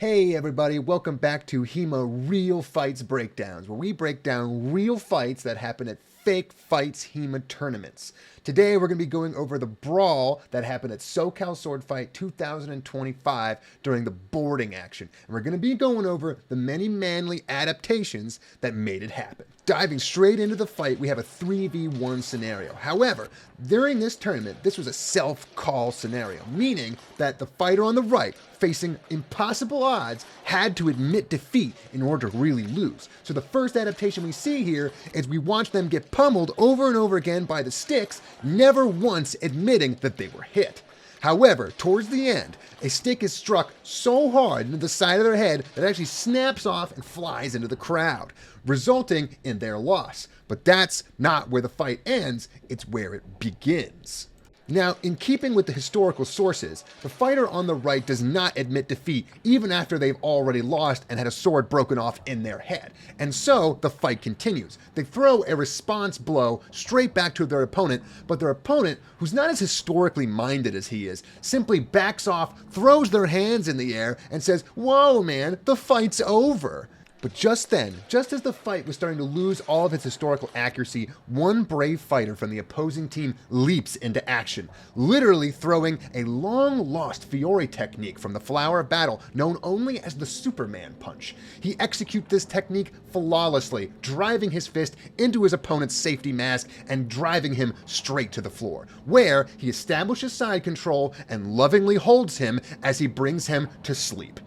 Hey everybody, welcome back to HEMA Real Fights Breakdowns, where we break down real fights that happen at Fake Fights HEMA tournaments. Today we're going to be going over the brawl that happened at Socal Sword Fight 2025 during the boarding action. And we're going to be going over the many manly adaptations that made it happen. Diving straight into the fight, we have a 3v1 scenario. However, during this tournament, this was a self-call scenario, meaning that the fighter on the right, facing impossible odds, had to admit defeat in order to really lose. So the first adaptation we see here is we watch them get pummeled over and over again by the sticks, never once admitting that they were hit. However, towards the end, a stick is struck so hard into the side of their head that it actually snaps off and flies into the crowd, resulting in their loss. But that's not where the fight ends, it's where it begins. Now, in keeping with the historical sources, the fighter on the right does not admit defeat even after they've already lost and had a sword broken off in their head. And so, the fight continues. They throw a response blow straight back to their opponent, but their opponent, who's not as historically minded as he is, simply backs off, throws their hands in the air, and says, "Whoa, man, the fight's over." But just then, just as the fight was starting to lose all of its historical accuracy, one brave fighter from the opposing team leaps into action, literally throwing a long-lost Fiore technique from the Flower of Battle known only as the Superman Punch. He executes this technique flawlessly, driving his fist into his opponent's safety mask and driving him straight to the floor, where he establishes side control and lovingly holds him as he brings him to sleep.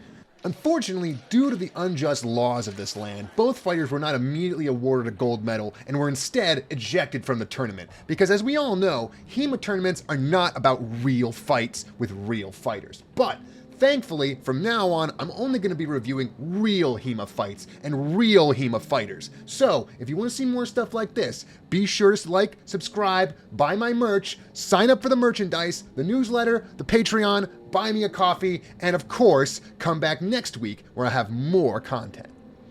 Unfortunately, due to the unjust laws of this land, both fighters were not immediately awarded a gold medal and were instead ejected from the tournament. Because as we all know, HEMA tournaments are not about real fights with real fighters. But thankfully, from now on, I'm only going to be reviewing real HEMA fights and real HEMA fighters. So, if you want to see more stuff like this, be sure to like, subscribe, buy my merch, sign up for the merchandise, the newsletter, the Patreon, buy me a coffee, and of course, come back next week where I have more content.